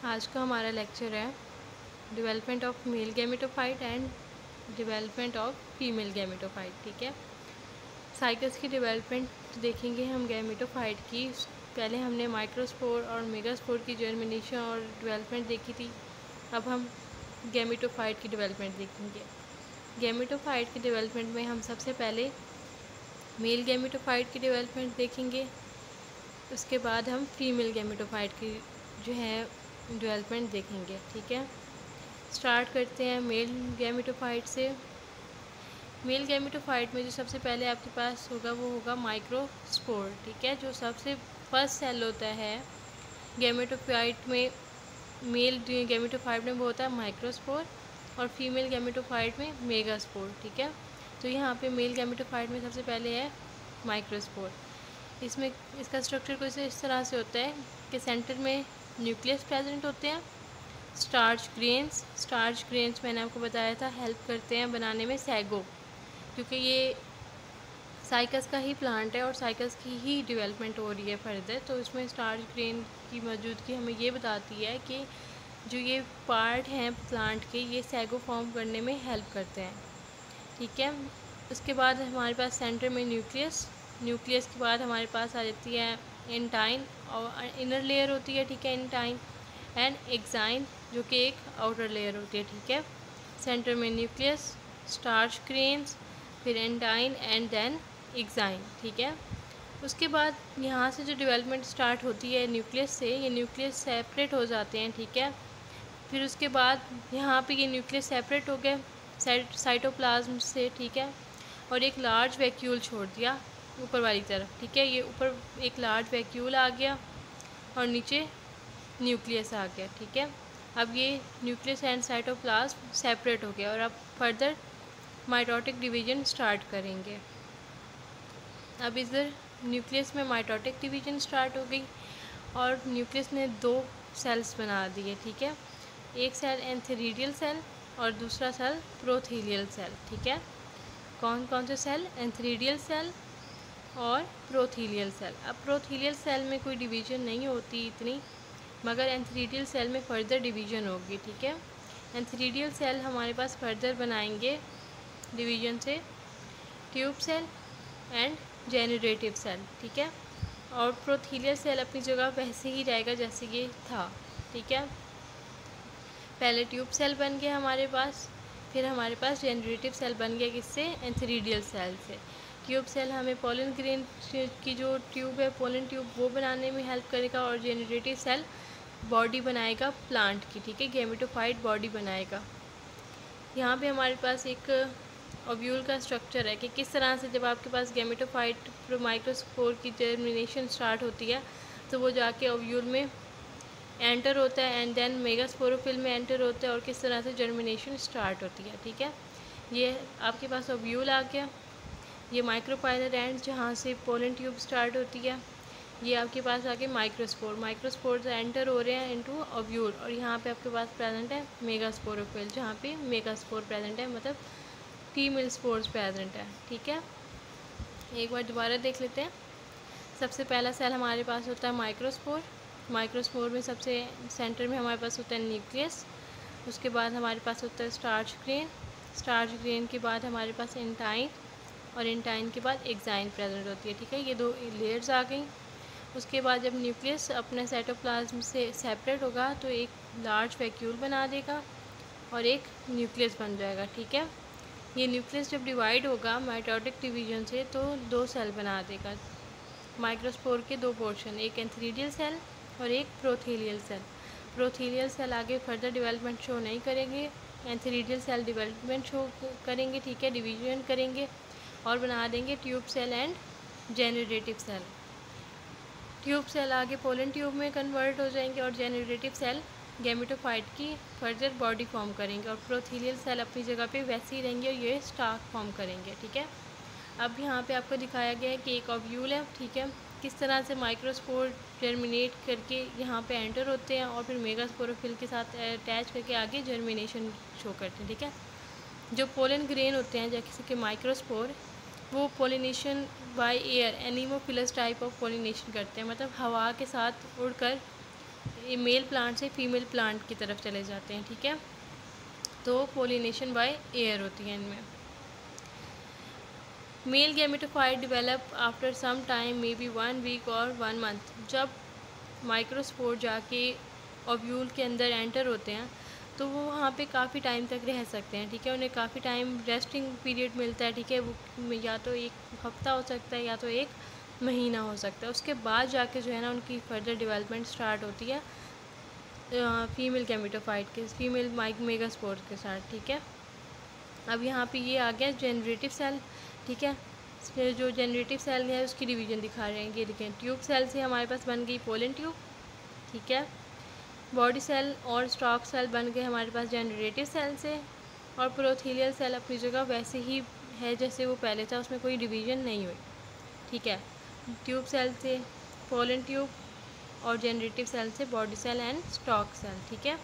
आज का हमारा लेक्चर है development of male gametophyte and development of female gametophyte. ठीक है, साइकल्स की डेवलपमेंट देखेंगे हम गैमेटोफाइट की। पहले हमने माइक्रोस्पोर और मेगास्पोर की जर्मिनेशन और डेवलपमेंट देखी थी। अब हम गैमेटोफाइट की डेवलपमेंट देखेंगे। गैमेटोफाइट की डेवलपमेंट में हम सबसे पहले मेल गैमेटोफाइट की डेवलपमेंट देखेंगे, उसके बाद हम फीमेल गैमेटोफाइट की जो है डेवलपमेंट देखेंगे। ठीक है, स्टार्ट करते हैं मेल गैमेटोफाइट से। मेल गैमेटोफाइट में जो सबसे पहले आपके पास होगा वो होगा माइक्रोस्पोर। ठीक है, जो सबसे फर्स्ट सेल होता है गैमेटोफाइट में, मेल गैमेटोफाइट में वो होता है माइक्रोस्पोर और फीमेल गैमेटोफाइट में मेगास्पोर। ठीक है, तो यहाँ पे मेल गैमेटोफाइट में सबसे पहले है माइक्रोस्पोर। इसमें इसका स्ट्रक्चर कुछ इस तरह से होता है कि सेंटर में न्यूक्लियस प्रेजेंट होते हैं। स्टार्च ग्रेन्स मैंने आपको बताया था हेल्प करते हैं बनाने में सैगो, क्योंकि ये साइकस का ही प्लांट है और साइकस की ही डेवलपमेंट हो रही है फर्दर। तो इसमें स्टार्च ग्रेन की मौजूदगी हमें ये बताती है कि जो ये पार्ट हैं प्लांट के, ये सैगो फॉर्म करने में हेल्प करते हैं। ठीक है, उसके बाद हमारे पास सेंटर में न्यूक्लियस के बाद हमारे पास आ जाती है एंटाइन और इनर लेयर होती है। ठीक है, एंटाइन एंड एक्साइन जो कि एक आउटर लेयर होती है। ठीक है, सेंटर में न्यूक्लियस, स्टार्च ग्रेन्स, फिर एंटाइन एंड देन एक्साइन। ठीक है, उसके बाद यहाँ से जो डेवलपमेंट स्टार्ट होती है न्यूक्लियस से, ये न्यूक्लियस सेपरेट हो जाते हैं। ठीक है, फिर उसके बाद यहाँ पे ये न्यूक्लियस सेपरेट हो गए साइटोप्लाज्म से। ठीक है, और एक लार्ज वैक्यूल छोड़ दिया ऊपर वाली तरफ। ठीक है, ये ऊपर एक लार्ज वैक्यूल आ गया और नीचे न्यूक्लियस आ गया। ठीक है, अब ये न्यूक्लियस एंड साइटोप्लाज्म सेपरेट हो गया और अब फर्दर माइटोटिक डिवीजन स्टार्ट करेंगे। अब इधर न्यूक्लियस में माइटोटिक डिवीजन स्टार्ट हो गई और न्यूक्लियस ने दो सेल्स बना दिए। ठीक है, एक सेल एंथेरिडियल सेल और दूसरा सेल प्रोथीलियल सेल। ठीक है, कौन कौन से सेल? एंथेरिडियल सेल और प्रोथीलियल सेल। अब प्रोथीलियल सेल में कोई डिवीजन नहीं होती इतनी, मगर एंथेरिडियल सेल में फर्दर डिवीजन होगी। ठीक है, एंथेरिडियल सेल हमारे पास फर्दर बनाएंगे डिवीजन से tube cell and generative cell. ठीक है, और प्रोथीलियल सेल अपनी जगह वैसे ही रहेगा जैसे ये था। ठीक है, पहले ट्यूब सेल बन गया हमारे पास, फिर हमारे पास जेनरेटिव सेल बन गया किससे? एंथेरिडियल सेल से। ट्यूब सेल हमें पोलन ग्रेन की जो ट्यूब है, पोलन ट्यूब, वो बनाने में हेल्प करेगा और जेनरेटिव सेल बॉडी बनाएगा प्लांट की। ठीक है, गैमेटोफाइट बॉडी बनाएगा। यहाँ पे हमारे पास एक ओव्यूल का स्ट्रक्चर है कि किस तरह से जब आपके पास गैमेटोफाइट माइक्रोस्पोर की जर्मिनेशन स्टार्ट होती है तो वो जाके ओव्यूल में एंटर होता है एंड देन मेगास्पोरोफिल में एंटर होता है और किस तरह से जर्मिनेशन स्टार्ट होती है। ठीक है, ये आपके पास ओव्यूल आ गया। ये माइक्रोपाइलर एंड जहाँ से पोलन ट्यूब स्टार्ट होती है, ये आपके पास आके माइक्रोस्पोर एंटर हो रहे हैं इनटू ओव्यूल और यहाँ पे आपके पास प्रेजेंट है मेगास्पोरोफिल, जहाँ पे मेगास्पोर प्रेजेंट है, मतलब फीमेल स्पोर्स प्रेजेंट है। ठीक है, एक बार दोबारा देख लेते हैं। सबसे पहला सेल हमारे पास होता है माइक्रोस्पोर में सबसे सेंटर में हमारे पास होता है न्यूक्लियस। उसके बाद हमारे पास होता है स्टार्च ग्रेन के बाद हमारे पास एंटाइन और एंटाइन के बाद एक्साइन प्रेजेंट होती है। ठीक है, ये दो लेयर्स आ गई। उसके बाद जब न्यूक्लियस अपने साइटोप्लाज्म से सेपरेट होगा तो एक लार्ज वैक्यूल बना देगा और एक न्यूक्लियस बन जाएगा। ठीक है, ये न्यूक्लियस जब डिवाइड होगा माइटोटिक डिवीजन से तो दो सेल बना देगा, माइक्रोस्पोर के दो पोर्शन, एक एंथेरिडियल सेल और एक प्रोथीलियल सेल। प्रोथीलियल सेल आगे फर्दर डेवलपमेंट शो नहीं करेंगे, एंथेरिडियल सेल डेवलपमेंट शो करेंगे। ठीक है, डिवीजन करेंगे और बना देंगे tube cell and generative cell. Tube cell आगे पोलन ट्यूब में कन्वर्ट हो जाएंगे और जेनरेटिव सेल गैमेटोफाइट की फर्दर बॉडी फॉर्म करेंगे और प्रोथीलियल सेल अपनी जगह पे वैसे ही रहेंगे और ये स्टार्क फॉर्म करेंगे। ठीक है, अब यहाँ पे आपको दिखाया गया है कि एक ओव्यूल है। ठीक है, किस तरह से माइक्रोस्पोर जर्मिनेट करके यहाँ पे एंटर होते हैं और फिर मेगास्पोरोफिल के साथ अटैच करके आगे जर्मिनेशन शो करते हैं। ठीक है, जो पोलन ग्रेन होते हैं जैसे कि माइक्रोस्पोर, वो pollination by air anemophilous type of pollination करते हैं, मतलब हवा के साथ उड़कर मेल प्लांट से फीमेल प्लांट की तरफ चले जाते हैं, ठीक है। तो पोलिनेशन बाय एयर होती है इनमें। Male gametophyte develop after some time may be 1 week और 1 मंथ। जब माइक्रोस्पोर जाके ओव्यूल के अंदर एंटर होते हैं तो वो वहाँ पे काफ़ी टाइम तक रह सकते हैं, ठीक है। उन्हें काफ़ी टाइम रेस्टिंग पीरियड मिलता है, ठीक है। वो या तो 1 हफ्ता हो सकता है या तो 1 महीना हो सकता है। उसके बाद जाके जो है ना उनकी फर्दर डेवलपमेंट स्टार्ट होती है फीमेल गैमेटोफाइट के, फीमेल मेगास्पोर के साथ, ठीक है। अब यहाँ पे ये आ गया जनरेटिव सेल, ठीक है। फिर जो जनरेटिव सेल है उसकी डिवीजन दिखा रहे हैं, ये देखें। ट्यूब सेल से हमारे पास बन गई पोलन ट्यूब, ठीक है। बॉडी सेल और स्टॉक सेल बन गए हमारे पास जनरेटिव सेल से, और प्रोथीलियल सेल अपनी जगह वैसे ही है जैसे वो पहले था, उसमें कोई डिवीजन नहीं हुई, ठीक है। ट्यूब सेल से पोलन ट्यूब और जनरेटिव सेल से body cell and stalk cell, ठीक है।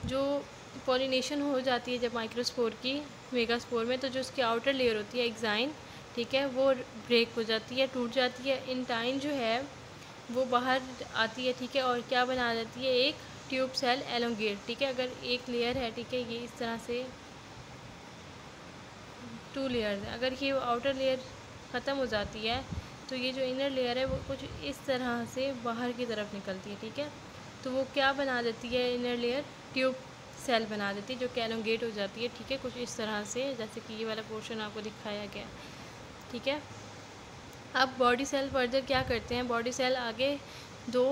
जो पॉलिनेशन हो जाती है जब माइक्रोस्पोर की मेगास्पोर में, तो जो उसकी आउटर लेयर होती है एक्साइन, ठीक है, वो ब्रेक हो जाती है, टूट जाती है। इंटाइन जो है वो बाहर आती है, ठीक है, और क्या बना देती है, एक ट्यूब सेल एलोंगेट, ठीक है। अगर एक लेयर है, ठीक है, ये इस तरह से 2 लेयर्स है, अगर ये आउटर लेयर ख़त्म हो जाती है तो ये जो इनर लेयर है वो कुछ इस तरह से बाहर की तरफ निकलती है, ठीक है। तो वो क्या बना देती है, इनर लेयर ट्यूब सेल बना देती है जो कि एलोंगेट हो जाती है, ठीक है, कुछ इस तरह से, जैसे कि ये वाला पोर्शन आपको दिखाया गया, ठीक है। अब बॉडी सेल फर्दर क्या करते हैं, बॉडी सेल आगे 2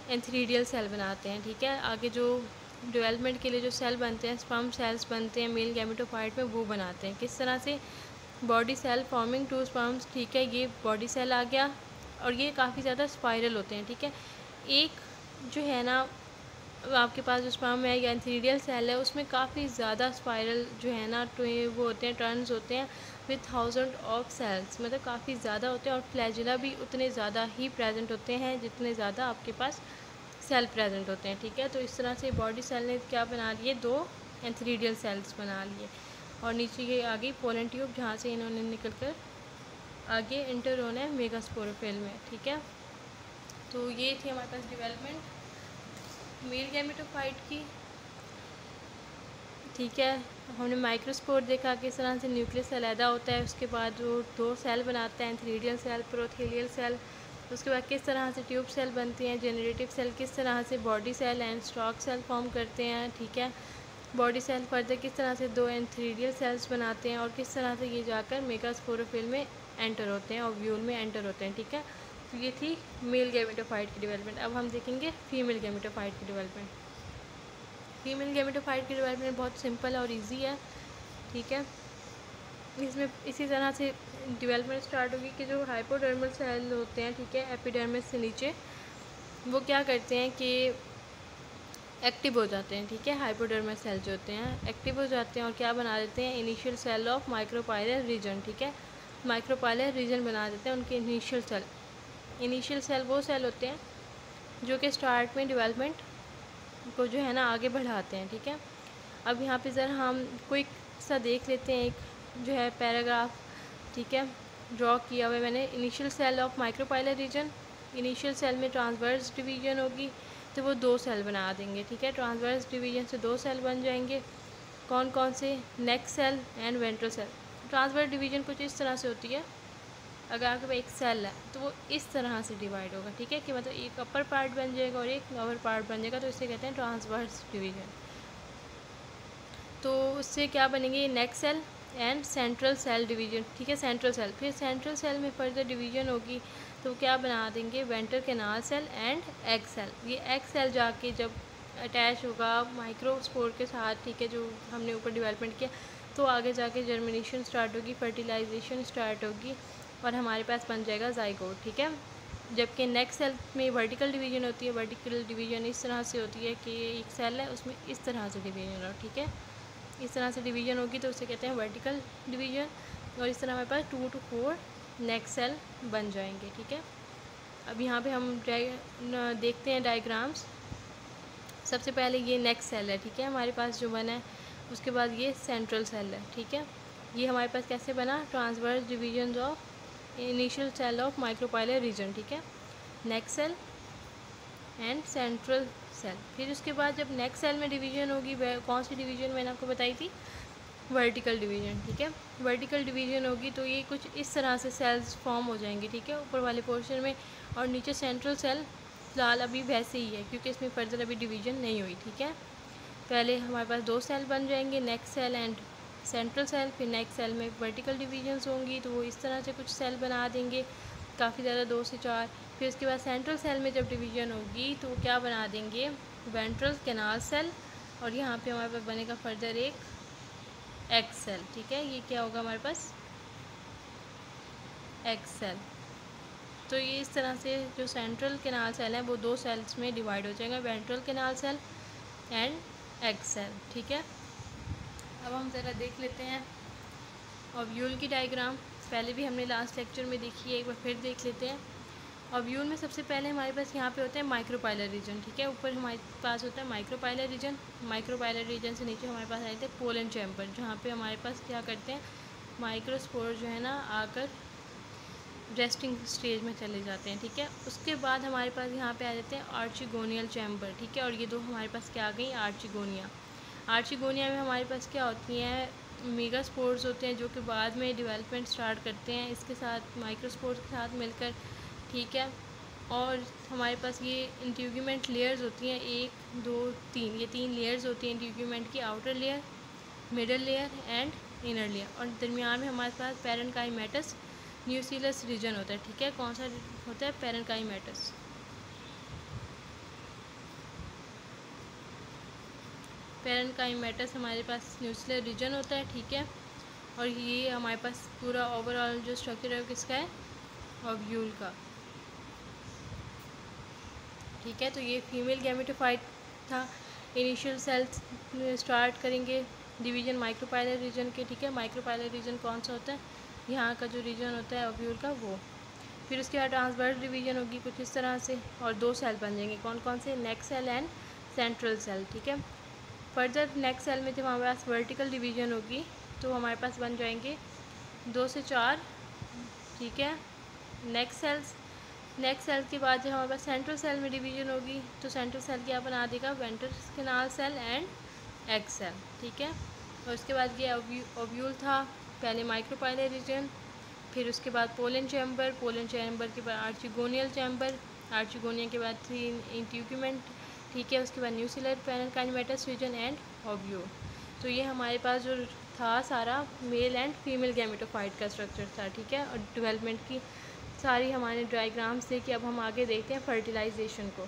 एंथीरिडियल सेल बनाते हैं, ठीक है। आगे जो डेवलपमेंट के लिए जो सेल बनते हैं, स्पर्म सेल्स बनते हैं मेल गैमेटोफाइट में, वो बनाते हैं किस तरह से, बॉडी सेल फॉर्मिंग 2 स्पर्म्स, ठीक है। ये बॉडी सेल आ गया, और ये काफ़ी ज़्यादा स्पाइरल होते हैं, ठीक है। एक जो है ना आपके पास जो स्पर्म है या एंथीरिडियल सेल है उसमें काफ़ी ज़्यादा स्पाइरल जो है ना वो होते हैं, टर्न्स होते हैं विद 1000 ऑफ सेल्स, मतलब काफ़ी ज़्यादा होते हैं। और फ्लैजिला भी उतने ज़्यादा ही प्रेजेंट होते हैं जितने ज़्यादा आपके पास सेल प्रेजेंट होते हैं, ठीक है। तो इस तरह से बॉडी सेल ने क्या बना लिए, 2 एंथीरिडियल सेल्स बना लिए, और नीचे ये आ गई पोलन ट्यूब जहाँ से इन्होंने निकल कर आगे इंटर होना है मेगास्पोरोफिल में, ठीक है। तो ये थी हमारे पास डेवलपमेंट मेल गैमेटोफाइट की, ठीक है। हमने माइक्रोस्पोर देखा किस तरह से न्यूक्लियस अलहदा होता है, उसके बाद वो 2 सेल बनाता है, एंथीरिडियल सेल, प्रोथीलियल सेल। उसके बाद किस तरह से ट्यूब सेल बनती हैं, जनरेटिव सेल किस तरह से body cell and stalk cell form करते हैं, ठीक है। बॉडी सेल फर्दर किस तरह से 2 एंथीरिडियल सेल्स बनाते हैं, और किस तरह से ये जाकर मेगास्पोरोफिल में एंटर होते हैं, ओव्यूल में एंटर होते हैं, ठीक है। तो ये थी मेल गैमेटोफाइट की डेवलपमेंट। अब हम देखेंगे फीमेल गैमेटोफाइट की डेवलपमेंट। फीमेल गैमेटोफाइट की डेवलपमेंट बहुत सिंपल और इजी है, ठीक है। इसमें इसी तरह से डेवलपमेंट स्टार्ट होगी कि जो हाइपोडर्मल सेल होते हैं, ठीक है, एपिडर्मिस से नीचे, वो क्या करते हैं कि एक्टिव हो जाते हैं, ठीक है। हाइपोडर्मल सेल जो होते हैं एक्टिव हो जाते हैं और क्या बना देते हैं, initial cell of micropylar region, ठीक है। माइक्रोपाइलर रीजन बना देते हैं उनके इनिशियल सेल। इनिशियल सेल वो सेल होते हैं जो कि स्टार्ट में डेवलपमेंट को जो है ना आगे बढ़ाते हैं, ठीक है। अब यहाँ पे ज़रा हम क्विक सा देख लेते हैं, एक जो है पैराग्राफ, ठीक है, ड्रॉ किया हुआ है मैंने। Initial cell of micropylar region, initial cell में ट्रांसवर्स डिवीजन होगी तो वो 2 सेल बना देंगे, ठीक है। ट्रांसवर्स डिवीजन से 2 सेल बन जाएंगे, कौन कौन से, neck cell and ventral cell. Transverse division कुछ इस तरह से होती है, अगर आपके पास एक सेल है तो वो इस तरह से डिवाइड होगा, ठीक है, कि मतलब एक अपर पार्ट बन जाएगा और एक लोअर पार्ट बन जाएगा, तो इसे कहते हैं ट्रांसवर्स डिवीजन। तो उससे क्या बनेंगे, neck cell and central cell division, ठीक है, सेंट्रल सेल। फिर सेंट्रल सेल में फर्दर डिवीजन होगी तो क्या बना देंगे, venter canal cell and egg cell. ये एग सेल जाके जब अटैच होगा माइक्रोस्पोर के साथ, ठीक है, जो हमने ऊपर डेवलपमेंट किया, तो आगे जाके जर्मिनेशन स्टार्ट होगी, फर्टिलाइजेशन स्टार्ट होगी, और हमारे पास बन जाएगा जाइगोट, ठीक है। जबकि नेक्स्ट सेल में वर्टिकल डिवीजन होती है। वर्टिकल डिवीजन इस तरह से होती है कि एक सेल है उसमें इस तरह से डिवीजन हो, ठीक है, इस तरह से डिवीजन होगी तो उसे कहते हैं वर्टिकल डिवीजन। और इस तरह हमारे पास 2 to 4 नेक्स्ट सेल बन जाएंगे, ठीक है। अब यहाँ पे हम देखते हैं डायग्राम्स। सबसे पहले ये नेक्स्ट सेल है, ठीक है, हमारे पास जो बना है। उसके बाद ये सेंट्रल सेल है, ठीक है। ये हमारे पास कैसे बना, transverse division of initial cell of micropylar region, ठीक है, next cell and central cell. फिर उसके बाद जब नेक्स्ट सेल में डिवीजन होगी, वह कौन सी डिवीजन मैंने आपको बताई थी, वर्टिकल डिवीजन, ठीक है। वर्टिकल डिवीजन होगी तो ये कुछ इस तरह से सेल्स फॉर्म हो जाएंगे, ठीक है, ऊपर वाले पोर्शन में। और नीचे सेंट्रल सेल फिलहाल अभी वैसे ही है क्योंकि इसमें फर्दर अभी डिवीजन नहीं हुई, ठीक है। पहले हमारे पास 2 सेल बन जाएंगे, next cell and central cell. फिर नेक्स्ट सेल में वर्टिकल डिवीजन्स होंगी तो वो इस तरह से कुछ सेल बना देंगे, काफ़ी ज़्यादा 2 से 4। फिर उसके बाद सेंट्रल सेल में जब डिवीजन होगी तो वो क्या बना देंगे, वेंट्रल कैनाल सेल। और यहाँ पे हमारे पास बनेगा फर्दर एक एक्स सेल, ठीक है। ये क्या होगा हमारे पास, एक्स सेल। तो ये इस तरह से जो सेंट्रल कैनाल सेल है वो 2 सेल्स में डिवाइड हो जाएगा, ventral canal cell and egg cell, ठीक है। अब हम ज़रा देख लेते हैं ओव्यूल की डायग्राम। पहले भी हमने लास्ट लेक्चर में देखी है, एक बार फिर देख लेते हैं। ओव्यूल में सबसे पहले हमारे पास यहाँ पे होते हैं माइक्रोपाइलर रीजन, ठीक है। ऊपर हमारे पास होता है माइक्रोपाइलर रीजन। माइक्रोपाइलर रीजन से नीचे हमारे पास आए थे पोलन चैम्बर, जहाँ पे हमारे पास क्या करते हैं, माइक्रोस्पोर जो है ना आकर रेस्टिंग स्टेज में चले जाते हैं, ठीक है। उसके बाद हमारे पास यहाँ पे आ जाते हैं आर्चिगोनियल चैम्बर, ठीक है। और ये दो हमारे पास क्या आ गई, आर्चिगोनिया। आर्चिगोनिया में हमारे पास क्या होती हैं, मेगास्पोर्स होते हैं जो कि बाद में डेवलपमेंट स्टार्ट करते हैं इसके साथ, माइक्रोस्पोर्स के साथ मिलकर, ठीक है। और हमारे पास ये इंट्यूगमेंट लेयर्स होती हैं, 1 2 3, ये 3 लेयर्स होती हैं इंट्यूगमेंट की, outer layer, middle layer and inner layer. और दरमियान में हमारे पास पैरेन्काइमेटस न्यूक्लियस रीजन होता है, ठीक है। कौन सा होता है, पैरेन्काइमेटस। पैरेन्काइमेटस हमारे पास न्यूक्लियर रीजन होता है, ठीक है। और ये हमारे पास पूरा ओवरऑल जो स्ट्रक्चर है किसका है, ओव्यूल का, ठीक है। तो ये फीमेल गैमेटोफाइट था। इनिशियल सेल्स स्टार्ट करेंगे डिवीजन माइक्रोपाइलर रीजन के, ठीक है। माइक्रोपाइलर रीजन कौन सा होता है, यहाँ का जो रीजन होता है ओव्यूल का वो। फिर उसके बाद ट्रांसवर्स डिवीजन होगी कुछ इस तरह से, और 2 सेल बन जाएंगे, कौन कौन से, next cell and central cell, ठीक है। फर्दर नेक्स्ट सेल में जब हमारे पास वर्टिकल डिवीजन होगी तो हमारे पास बन जाएंगे 2 से 4, ठीक है, नेक्स्ट सेल के बाद जब हमारे पास सेंट्रल सेल में डिवीजन होगी तो सेंट्रल सेल क्या बना देगा, ventral canal cell and egg cell, ठीक है। और उसके बाद ये ओव्यूल था, पहले माइक्रोपाइलर रीजन, फिर उसके बाद पोलन चैम्बर के बाद आर्चिगोनियल चैम्बर, आर्चिगोनिया के बाद 3 इंट्यूगमेंट, ठीक है। उसके बाद nuclear parenchymatous region and ovule. तो ये हमारे पास जो था सारा मेल एंड फीमेल गैमेटोफाइट का स्ट्रक्चर था, ठीक है। और डेवलपमेंट की सारी हमारे डायग्राम्स थे कि अब हम आगे देखते हैं फर्टिलाइजेशन को,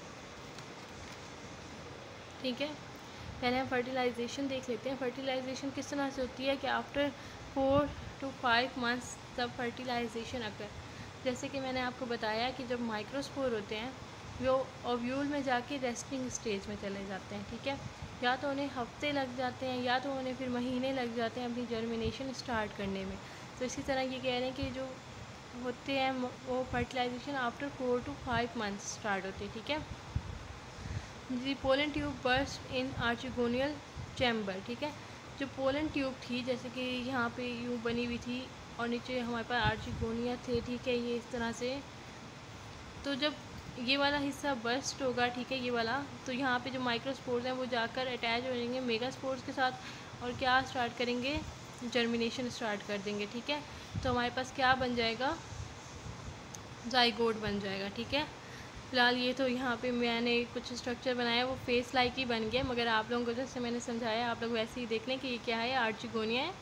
ठीक है। पहले हम फर्टिलाइजेशन देख लेते हैं। फर्टिलाइजेशन किस तरह से होती है कि आफ्टर 4 to 5 मंथ्स तब फर्टिलाइजेशन अकर। जैसे कि मैंने आपको बताया कि जब माइक्रोस्पोर होते हैं वो ओव्यूल में जाके रेस्टिंग स्टेज में चले जाते हैं, ठीक है। या तो उन्हें हफ्ते लग जाते हैं या तो उन्हें फिर महीने लग जाते हैं अपनी जर्मिनेशन स्टार्ट करने में। तो इसी तरह ये कह रहे हैं कि जो होते हैं वो fertilization after 4 to 5 months start होती है, ठीक है। The pollen tube burst in archegonial chamber, ठीक है। जो पोलन ट्यूब थी जैसे कि यहाँ पे यूँ बनी हुई थी और नीचे हमारे पास आर्चिगोनिया थे, ठीक है, ये इस तरह से। तो जब ये वाला हिस्सा बर्स्ट होगा, ठीक है, ये वाला, तो यहाँ पे जो माइक्रोस्पोर्स हैं वो जाकर अटैच हो जाएंगे मेगास्पोर्स के साथ और क्या स्टार्ट करेंगे, जर्मिनेशन स्टार्ट कर देंगे, ठीक है। तो हमारे पास क्या बन जाएगा, जाइगोट बन जाएगा, ठीक है। फिलहाल ये तो यहाँ पे मैंने कुछ स्ट्रक्चर बनाया वो फेस लाइक ही बन गया, मगर आप लोगों को जैसे मैंने समझाया आप लोग वैसे ही देख लें कि ये क्या है, आर्चिगोनिया है,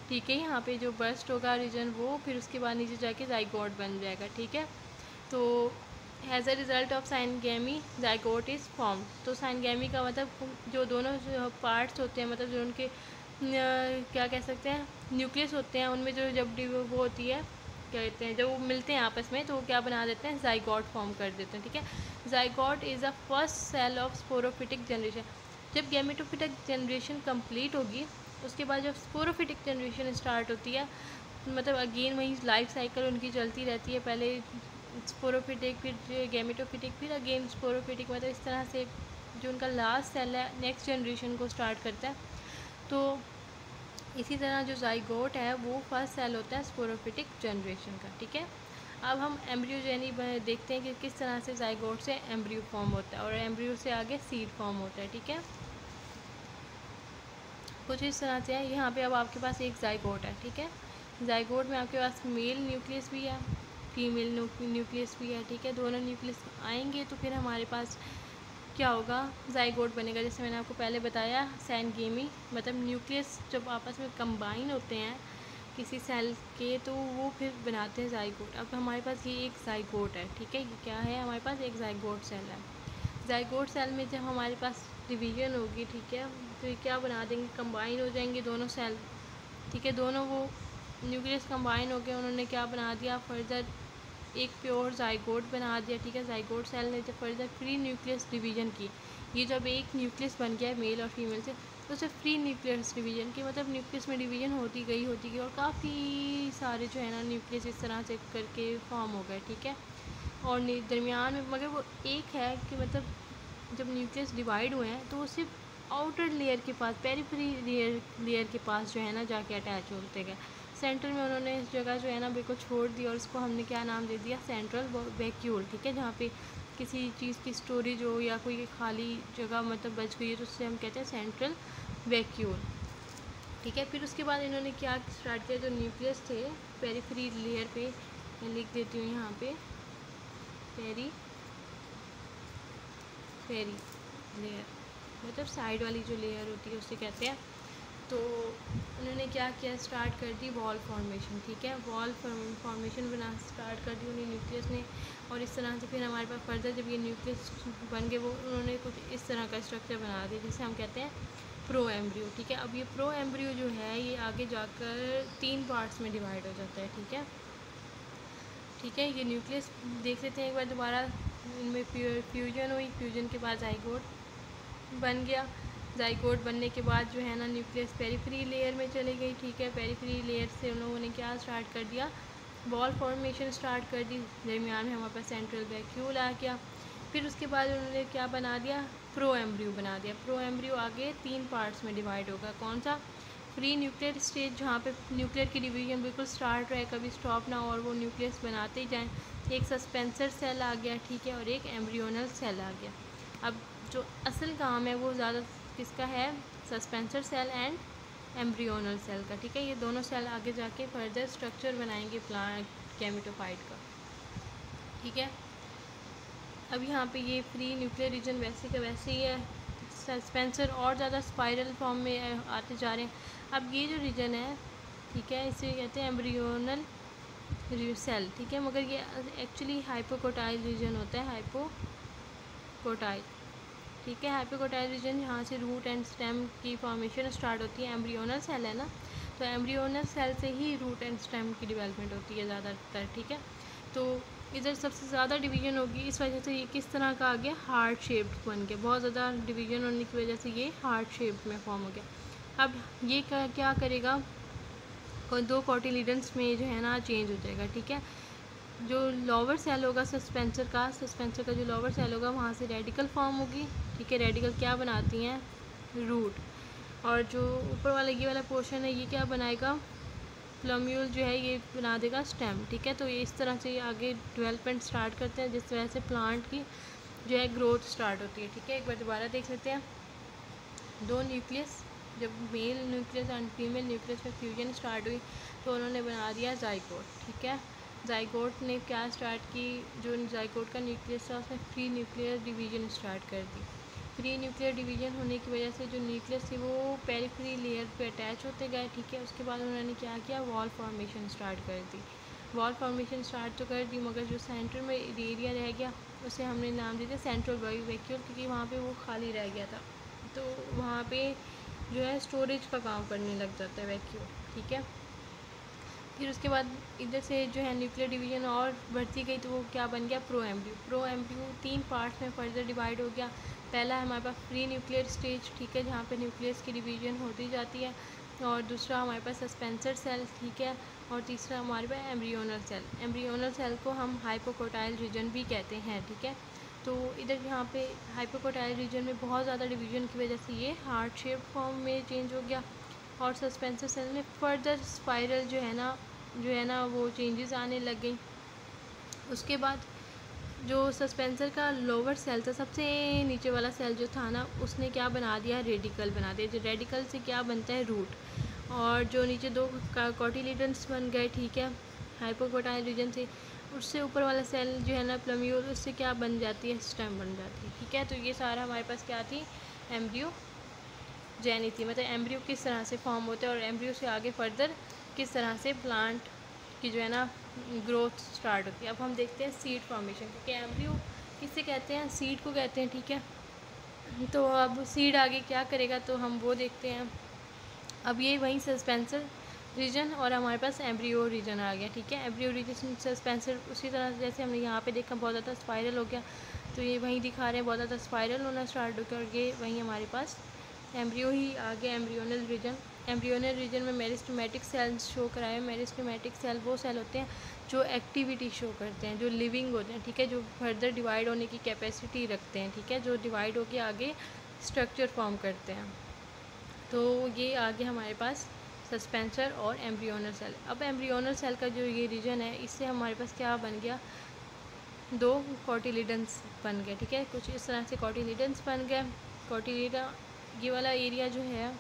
ठीक है। यहाँ पे जो बर्स्ट होगा रीजन वो, फिर उसके बाद नीचे जाके जाइगोट बन जाएगा, ठीक है। तो as a result of syngamy zygote is form. तो साइनगेमी का मतलब जो दोनों पार्ट्स होते हैं, मतलब जो उनके क्या कह सकते हैं न्यूक्लियस होते हैं, उनमें जो जब वो होती है क्या कहते हैं, जब वो मिलते हैं आपस में तो वो क्या बना देते हैं, जाइगोट फॉर्म कर देते हैं, ठीक है। Zygote is a first cell of sporophytic generation. जब गैमेटोफिटिक जनरेशन कंप्लीट होगी उसके बाद जब स्पोरोफिटिक जनरेशन स्टार्ट होती है, मतलब अगेन वही लाइफ साइकिल उनकी चलती रहती है, पहले स्पोरोफिटिक फिर गैमेटोफिटिक फिर अगेन स्पोरोफिटिक, मतलब इस तरह से जो उनका लास्ट सेल है नेक्स्ट जनरेशन को स्टार्ट करता है। तो इसी तरह जो जाइगोट है वो फर्स्ट सेल होता है स्पोरोफिटिक जनरेशन का, ठीक है। अब हम एम्ब्रियो जर्नी देखते हैं कि किस तरह से जाइगोट से एम्ब्रियो फॉर्म होता है और एम्ब्रियो से आगे सीड फॉर्म होता है। ठीक है, कुछ इस तरह से है। यहाँ पे अब आपके पास एक जाइगोट है। ठीक है, जाइगोट में आपके पास मेल न्यूक्लियस भी है, फीमेल न्यूक्लियस भी है। ठीक है, दोनों न्यूक्लियस आएंगे तो फिर हमारे पास क्या होगा, जाइगोट बनेगा। जैसे मैंने आपको पहले बताया सैनगेमी, मतलब न्यूक्लियस जब आपस में कंबाइन होते हैं किसी सेल के तो वो फिर बनाते हैं जाइगोट। अब हमारे पास ये एक जाइगोट है। ठीक है, ये क्या है, हमारे पास एक जाइगोट सेल है। जाइगोट सेल में जब हमारे पास डिवीजन होगी, ठीक है, तो ये क्या बना देंगे, कंबाइन हो जाएंगे दोनों सेल। ठीक है, दोनों वो न्यूक्लियस कंबाइन हो गए, उन्होंने क्या बना दिया, फर्दर एक प्योर जाइगोट बना दिया। ठीक है, जाइगोट सेल ने जब फर्दर फ्री न्यूक्लियस डिवीजन की, ये जब एक न्यूक्लियस बन गया है मेल और फीमेल से, तो उसे फ्री न्यूक्लियस डिवीजन की, मतलब न्यूक्लियस में डिवीजन होती गई और काफ़ी सारे जो है ना न्यूक्लियस इस तरह से करके फॉर्म हो गए। ठीक है, और दरमियान में मगर वो एक है कि मतलब जब न्यूक्लियस डिवाइड हुए हैं तो वो सिर्फ आउटर लेयर के पास, पेरिफेरी लेयर के पास जो है ना जाके अटैच होते गए। सेंटर में उन्होंने इस जगह जो है ना बिल्कुल छोड़ दिया और उसको हमने क्या नाम दे दिया, सेंट्रल वैक्यूल। ठीक है, जहाँ पे किसी चीज़ की स्टोरेज हो या कोई खाली जगह मतलब बच गई है तो उससे हम कहते हैं सेंट्रल वैक्यूल। ठीक है, फिर उसके बाद इन्होंने क्या स्टार्ट किया, जो न्यूक्लियस थे पेरिफेरी लेयर पे, मैं लिख देती हूँ यहाँ पे, पेरी लेयर मतलब साइड वाली जो लेयर होती है उससे कहते हैं। तो उन्होंने क्या किया, स्टार्ट कर दी वॉल फॉर्मेशन। ठीक है, वॉल फॉर्मेशन बना स्टार्ट कर दी उन्हें न्यूक्लियस ने, और इस तरह से फिर हमारे पास फर्दर जब ये न्यूक्लियस बन गए वो उन्होंने कुछ इस तरह का स्ट्रक्चर बना दिया जिसे हम कहते हैं प्रो एम्ब्रियो। ठीक है, अब ये प्रो एम्ब्रियो जो है ये आगे जाकर 3 पार्ट्स में डिवाइड हो जाता है। ठीक है, ठीक है, ये न्यूक्लियस देख लेते हैं एक बार दोबारा, इनमें फ्यूजन हुई, फ्यूजन के बाद जाइगोट बन गया। जाइगोट बनने के बाद जो है ना न्यूक्लियस पेरिफेरी लेयर में चली गई। ठीक है, पेरिफेरी लेयर से उन लोगों ने क्या स्टार्ट कर दिया, बॉल फॉर्मेशन स्टार्ट कर दी, दरमियान में हमारे पास सेंट्रल वैक्यूल आ गया। फिर उसके बाद उन्होंने क्या बना दिया, प्रो एम्ब्रियो बना दिया। प्रो एम्ब्रियो आगे 3 पार्ट्स में डिवाइड होगा, कौन सा, फ्री न्यूक्लियर स्टेज जहाँ पे न्यूक्लियर की डिवीजन बिल्कुल स्टार्ट रहे, कभी स्टॉप ना हो और वो न्यूक्लियस बनाते ही जाएँ। एक सस्पेंसर सेल आ गया। ठीक है, और एक एम्ब्रियोनल सेल आ गया। अब जो असल काम है वो ज़्यादा किसका है, suspensor cell and embryonal cell का। ठीक है, ये दोनों सेल आगे जाके फर्दर स्ट्रक्चर बनाएंगे प्लांट गैमेटोफाइट का। ठीक है, अब यहाँ पे ये फ्री न्यूक्लियर रीजन वैसे का वैसे ही है, सस्पेंसर और ज़्यादा स्पाइरल फॉर्म में आते जा रहे हैं। अब ये जो रीजन है, ठीक है, इसे कहते हैं एम्ब्रियोनल सेल। ठीक है, मगर ये एक्चुअली हाइपोकोटाइल रीजन होता है, हाइपोकोटाइल। ठीक है, हाइपोकोटाइल रीजन यहाँ से रूट एंड स्टेम की फॉर्मेशन स्टार्ट होती है। एम्ब्रियोनल सेल है ना, तो एम्ब्रियोनल सेल से ही रूट एंड स्टेम की डेवलपमेंट होती है ज़्यादातर। ठीक है, तो इधर सबसे ज़्यादा डिवीजन होगी, इस वजह से ये किस तरह का आ गया, हार्ट शेप्ड बन गया। बहुत ज़्यादा डिवीजन होने की वजह से ये हार्ट शेप में फॉर्म हो गया। अब ये क्या करेगा, 2 कोटिलिडन्स में जो है ना चेंज हो जाएगा। ठीक है, जो लोअर सेल होगा सस्पेंसर का जो लोअर सेल होगा वहाँ से रेडिकल फॉर्म होगी। ठीक है, रेडिकल क्या बनाती हैं, रूट, और जो ऊपर वाला ये वाला पोर्शन है ये क्या बनाएगा, प्लम्यूल जो है ये बना देगा स्टेम। ठीक है, तो ये इस तरह से आगे डेवलपमेंट स्टार्ट करते हैं जिस वजह से प्लांट की जो है ग्रोथ स्टार्ट होती है। ठीक है, एक बार दोबारा देख लेते हैं, 2 न्यूक्लियस, जब mail nucleus and female nucleus में फ्यूजन स्टार्ट हुई तो उन्होंने बना दिया जाइगोट। ठीक है, जाइगोट ने क्या स्टार्ट की, जो जाइगोट का न्यूक्लियस था उसमें फ्री न्यूक्लियर डिवीजन स्टार्ट कर दी। फ्री न्यूक्लियर डिवीजन होने की वजह से जो न्यूक्लियस थी वो पेरिफेरी लेयर पे अटैच होते गए। ठीक है, उसके बाद उन्होंने क्या किया, वॉल फॉर्मेशन स्टार्ट कर दी। वॉल फॉर्मेशन स्टार्ट तो कर दी मगर जो सेंटर में एरिया रह गया उसे हमने नाम दे दिया सेंट्रल वैक्यूल, क्योंकि वहाँ पे वो खाली रह गया था, तो वहाँ पे जो है स्टोरेज का काम करने लग जाता है वैक्यूल। ठीक है, फिर उसके बाद इधर से जो है न्यूक्लियर डिवीजन और बढ़ती गई तो वो क्या बन गया, pro embryo. Pro embryo 3 parts में फर्दर डिवाइड हो गया। पहला है हमारे पास फ्री न्यूक्लियर स्टेज, ठीक है, जहाँ पे न्यूक्लियस की डिवीजन होती जाती है, और दूसरा हमारे पास सस्पेंसर सेल। ठीक है, और तीसरा हमारे पास एम्ब्रियोनल सेल। एम्ब्रियोनल सेल को हम हाइपोकोटाइल रीजन भी कहते हैं। ठीक है, तो इधर यहाँ पे हाइपोकोटाइल रीजन में बहुत ज़्यादा डिवीजन की वजह से ये हार्ट शेप फॉर्म में चेंज हो गया, और सस्पेंसर सेल में फर्दर स्पाइरल जो है ना वो चेंजेस आने लग गई। उसके बाद जो सस्पेंसर का लोअर सेल था, सबसे नीचे वाला सेल जो था ना, उसने क्या बना दिया, रेडिकल बना दिया। जो रेडिकल से क्या बनता है, रूट। और जो नीचे दो कोटिलीडन्स बन गए, ठीक है, हाइपोकोटाइल रीजन से। उससे ऊपर वाला सेल जो है ना प्लम्यूल, उससे क्या बन जाती है, स्टेम बन जाती है, ठीक है। तो ये सारा हमारे पास क्या थी, एम्ब्रियो जेनी थी, मतलब एम्ब्रियो किस तरह से फॉर्म होते हैं और एम्ब्रियो से आगे फर्दर किस तरह से प्लांट की जो है ना ग्रोथ स्टार्ट होती है। अब हम देखते हैं सीड फॉर्मेशन, क्योंकि एम्ब्रियो किससे कहते हैं, सीड को कहते हैं, ठीक है। तो अब सीड आगे क्या करेगा, तो हम वो देखते हैं। अब ये वहीं सस्पेंसर रीजन और हमारे पास एम्ब्रियो रीजन आ गया, ठीक है। एम्ब्रियो रीजन सस्पेंसर उसी तरह जैसे हमने यहाँ पे देखा बहुत ज़्यादा स्पाइरल हो गया, तो ये वहीं दिखा रहे हैं बहुत ज़्यादा स्पाइरल होना स्टार्ट हो गया, और ये वहीं हमारे पास एम्ब्रियो ही आ गया, एम्ब्रियोनल रीजन। एम्ब्रियोनल रीजन में मेरिस्टेमेटिक सेल्स शो कराए। मेरिस्टेमेटिक सेल वो सेल होते हैं जो एक्टिविटी शो करते हैं, जो लिविंग होते हैं, ठीक है, जो फर्दर डिवाइड होने की कैपेसिटी रखते हैं, ठीक है, जो डिवाइड होकर आगे स्ट्रक्चर फॉर्म करते हैं। तो ये आ गया हमारे पास सस्पेंसर और एम्ब्रियोनल सेल। अब एम्ब्रियोनल सेल का जो ये रीजन है, इससे हमारे पास क्या बन गया, दो कोटिलीडन्स बन गए, ठीक है, कुछ इस तरह से कोटिलीडन्स बन गए। कोटिलीडा ये वाला एरिया जो है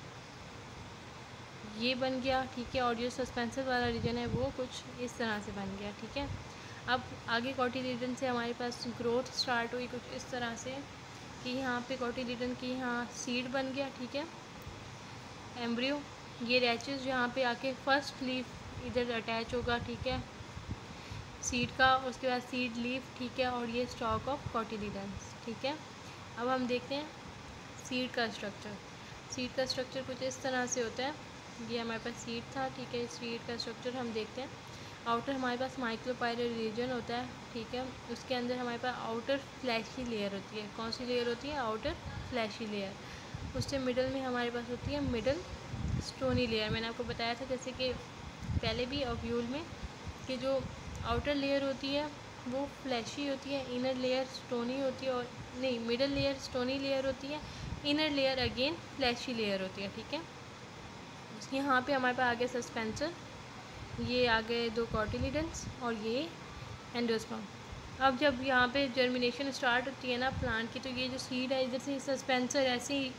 ये बन गया, ठीक है, और जो सस्पेंसर वाला रीजन है वो कुछ इस तरह से बन गया, ठीक है। अब आगे कोटिलीडन से हमारे पास ग्रोथ स्टार्ट हुई कुछ इस तरह से कि यहाँ पे कोटिलीडन की यहाँ सीड बन गया, ठीक है, एम्ब्रियो, ये रैचेस यहाँ पे आके फर्स्ट लीफ इधर अटैच होगा, ठीक है, सीड का, उसके बाद सीड लीफ, ठीक है, और ये स्टॉक ऑफ कोटिलीडन्स, ठीक है। अब हम देखते हैं सीड का स्ट्रक्चर। सीड का स्ट्रक्चर कुछ इस तरह से होता है, ये हमारे पास सीड था, ठीक है। सीड का स्ट्रक्चर हम देखते हैं। आउटर हमारे पास माइक्रोपाइलर रीजन होता है, ठीक है, उसके अंदर हमारे पास आउटर फ्लैशी लेयर होती है। कौन सी लेयर होती है, आउटर फ्लैशी लेयर। उससे मिडल में हमारे पास होती है मिडल स्टोनी लेयर। मैंने आपको बताया था जैसे कि पहले भी ओव्यूल में कि जो आउटर लेयर होती है वो फ्लैशी होती है, इनर लेयर स्टोनी होती है, और नहीं, मिडल लेयर स्टोनी लेयर होती है, inner layer again fleshy layer होती है, ठीक है। यहाँ पे हमारे पास आ गया सस्पेंसर, ये आ गए दो कोटिलीडन्स और ये एंडोस्पर्म। अब जब यहाँ पे जर्मिनेशन स्टार्ट होती है ना प्लांट की, तो ये जो सीड है इधर से सस्पेंसर ऐसे ही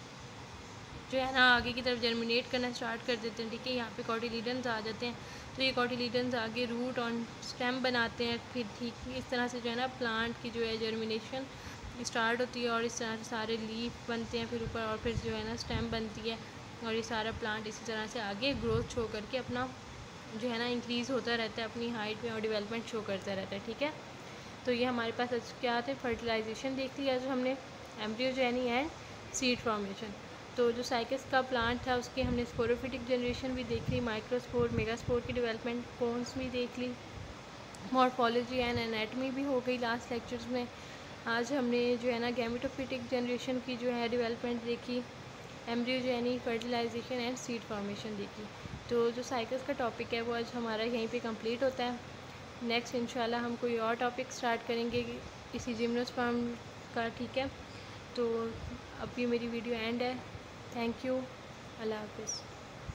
जो है ना आगे की तरफ जर्मिनेट करना स्टार्ट कर देते हैं, ठीक है। यहाँ पे कोटिलीडन्स आ जाते हैं, तो ये कोटिलीडन्स आगे रूट और स्टेम बनाते हैं। फिर ठीक इस तरह से जो है ना प्लांट की जो है जर्मिनेशन स्टार्ट होती है, और इस तरह से सारे लीफ बनते हैं फिर ऊपर, और फिर जो है ना स्टेम बनती है, और ये सारा प्लांट इसी तरह से आगे ग्रोथ शो करके अपना जो है ना इंक्रीज़ होता रहता है अपनी हाइट में, और डेवलपमेंट शो करता रहता है, ठीक है। तो ये हमारे पास क्या थे, फर्टिलाइजेशन देख लिया जो हमने, एम्ब्रियोजेनी एंड सीड फॉर्मेशन। तो जो साइकस का प्लांट था उसकी हमने स्पोरोफिटिक जनरेशन भी देख ली, माइक्रोस्पोर मेगास्पोर की डेवलपमेंट, कोन्स भी देख ली, मॉर्फोलॉजी एंड एनाटमी भी हो गई लास्ट लेक्चर्स में। आज हमने जो है ना गैमेटोफिटिक जनरेशन की जो है डेवलपमेंट देखी, embryogeny, fertilisation and seed formation देखी। तो जो साइकिल्स का टॉपिक है वो आज हमारा यहीं पे कंप्लीट होता है। नेक्स्ट इंशाल्लाह हम कोई और टॉपिक स्टार्ट करेंगे किसी जिम्नोस्पर्म का, ठीक है। तो अब ये मेरी वीडियो एंड है। थैंक यू, अल्लाह हाफिज़।